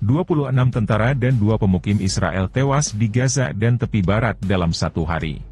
26 tentara dan 2 pemukim Israel tewas di Gaza dan tepi barat dalam satu hari.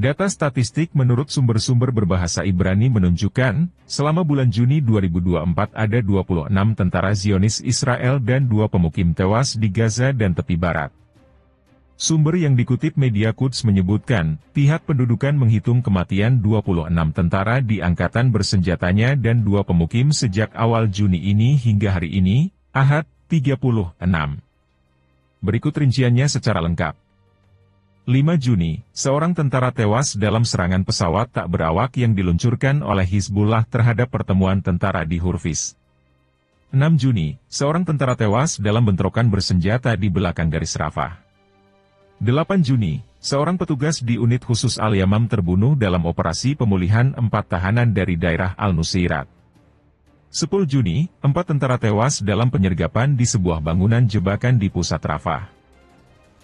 Data statistik menurut sumber-sumber berbahasa Ibrani menunjukkan, selama bulan Juni 2024 ada 26 tentara Zionis Israel dan 2 pemukim tewas di Gaza dan tepi barat. Sumber yang dikutip media Quds menyebutkan, pihak pendudukan menghitung kematian 26 tentara di angkatan bersenjatanya dan 2 pemukim sejak awal Juni ini hingga hari ini, Ahad, 36. Berikut rinciannya secara lengkap. 5 Juni, seorang tentara tewas dalam serangan pesawat tak berawak yang diluncurkan oleh Hizbullah terhadap pertemuan tentara di Hurfiz. 6 Juni, seorang tentara tewas dalam bentrokan bersenjata di belakang garis Rafah. 8 Juni, seorang petugas di unit khusus Al-Yamam terbunuh dalam operasi pemulihan 4 tahanan dari daerah Al-Nusairat. 10 Juni, 4 tentara tewas dalam penyergapan di sebuah bangunan jebakan di pusat Rafah.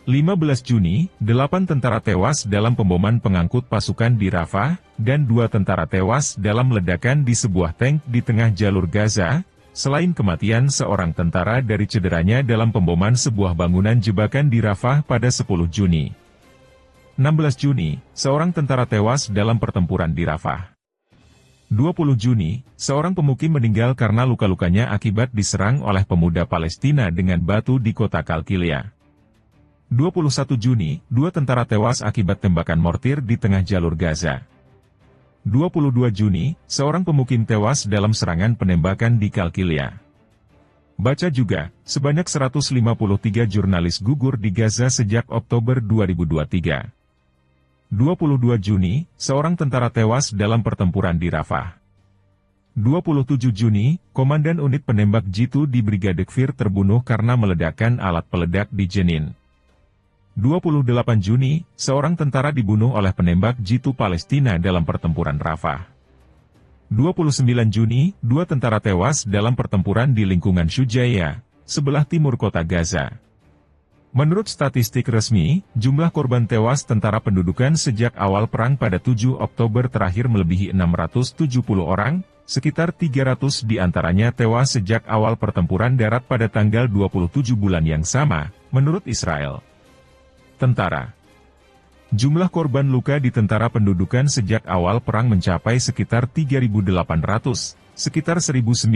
15 Juni, 8 tentara tewas dalam pemboman pengangkut pasukan di Rafah, dan 2 tentara tewas dalam ledakan di sebuah tank di tengah jalur Gaza, selain kematian seorang tentara dari cederanya dalam pemboman sebuah bangunan jebakan di Rafah pada 10 Juni. 16 Juni, seorang tentara tewas dalam pertempuran di Rafah. 20 Juni, seorang pemukim meninggal karena luka-lukanya akibat diserang oleh pemuda Palestina dengan batu di kota Qalqilia. 21 Juni, 2 tentara tewas akibat tembakan mortir di tengah jalur Gaza. 22 Juni, seorang pemukim tewas dalam serangan penembakan di Qalqilia. Baca juga, sebanyak 153 jurnalis gugur di Gaza sejak Oktober 2023. 22 Juni, seorang tentara tewas dalam pertempuran di Rafah. 27 Juni, Komandan Unit Penembak Jitu di Brigade Kfir terbunuh karena meledakkan alat peledak di Jenin. 28 Juni, seorang tentara dibunuh oleh penembak Jitu Palestina dalam pertempuran Rafah. 29 Juni, 2 tentara tewas dalam pertempuran di lingkungan Shujaiya, sebelah timur kota Gaza. Menurut statistik resmi, jumlah korban tewas tentara pendudukan sejak awal perang pada 7 Oktober terakhir melebihi 670 orang, sekitar 300 diantaranya tewas sejak awal pertempuran darat pada tanggal 27 bulan yang sama, menurut Israel. Tentara. Jumlah korban luka di tentara pendudukan sejak awal perang mencapai sekitar 3.800, sekitar 1.900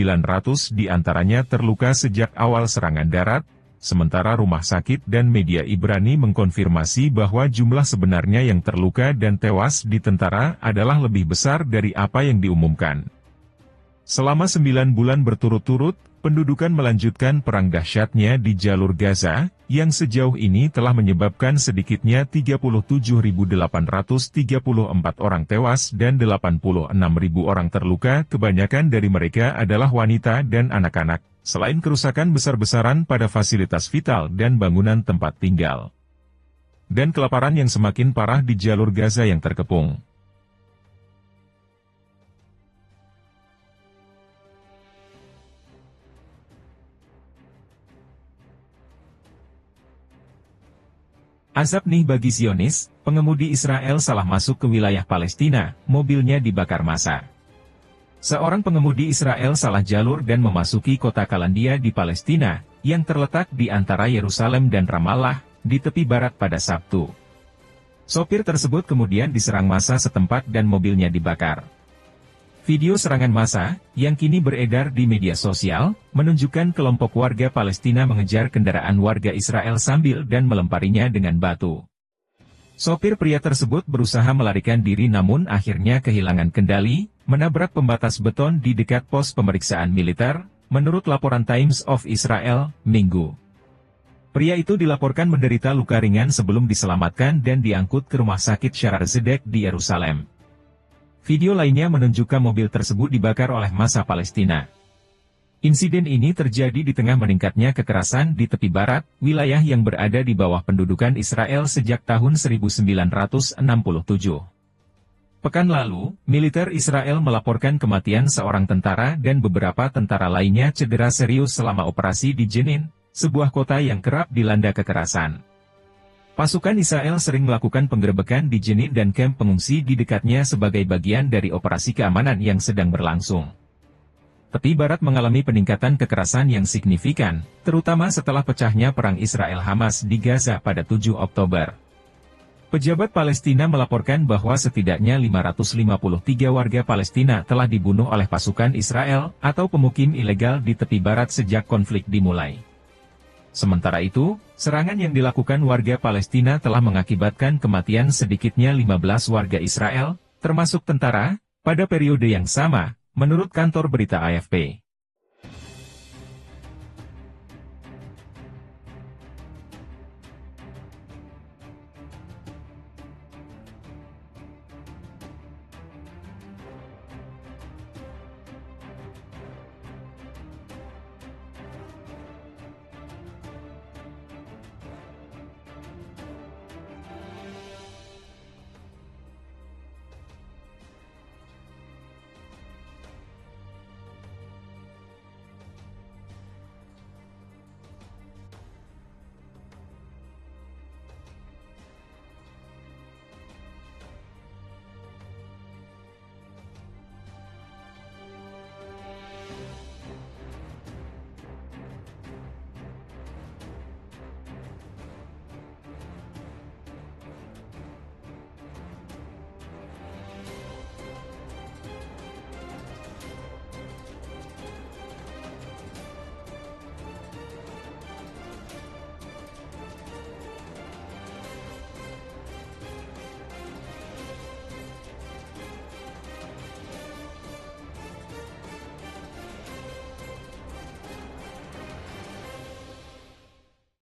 diantaranya terluka sejak awal serangan darat, sementara rumah sakit dan media Ibrani mengkonfirmasi bahwa jumlah sebenarnya yang terluka dan tewas di tentara adalah lebih besar dari apa yang diumumkan. Selama 9 bulan berturut-turut, pendudukan melanjutkan perang dahsyatnya di jalur Gaza, yang sejauh ini telah menyebabkan sedikitnya 37.834 orang tewas dan 86.000 orang terluka, kebanyakan dari mereka adalah wanita dan anak-anak, selain kerusakan besar-besaran pada fasilitas vital dan bangunan tempat tinggal. Dan kelaparan yang semakin parah di jalur Gaza yang terkepung. Azab nih bagi Zionis, pengemudi Israel salah masuk ke wilayah Palestina, mobilnya dibakar massa. Seorang pengemudi Israel salah jalur dan memasuki kota Kalandia di Palestina, yang terletak di antara Yerusalem dan Ramallah, di tepi barat pada Sabtu. Sopir tersebut kemudian diserang massa setempat dan mobilnya dibakar. Video serangan massa, yang kini beredar di media sosial, menunjukkan kelompok warga Palestina mengejar kendaraan warga Israel sambil dan melemparinya dengan batu. Sopir pria tersebut berusaha melarikan diri namun akhirnya kehilangan kendali, menabrak pembatas beton di dekat pos pemeriksaan militer, menurut laporan Times of Israel, Minggu. Pria itu dilaporkan menderita luka ringan sebelum diselamatkan dan diangkut ke rumah sakit Shaare Zedek di Yerusalem. Video lainnya menunjukkan mobil tersebut dibakar oleh massa Palestina. Insiden ini terjadi di tengah meningkatnya kekerasan di tepi barat, wilayah yang berada di bawah pendudukan Israel sejak tahun 1967. Pekan lalu, militer Israel melaporkan kematian seorang tentara dan beberapa tentara lainnya cedera serius selama operasi di Jenin, sebuah kota yang kerap dilanda kekerasan. Pasukan Israel sering melakukan penggerebekan di Jenin dan kamp pengungsi di dekatnya sebagai bagian dari operasi keamanan yang sedang berlangsung. Tepi barat mengalami peningkatan kekerasan yang signifikan, terutama setelah pecahnya perang Israel-Hamas di Gaza pada 7 Oktober. Pejabat Palestina melaporkan bahwa setidaknya 553 warga Palestina telah dibunuh oleh pasukan Israel atau pemukim ilegal di tepi barat sejak konflik dimulai. Sementara itu, serangan yang dilakukan warga Palestina telah mengakibatkan kematian sedikitnya 15 warga Israel, termasuk tentara, pada periode yang sama, menurut kantor berita AFP.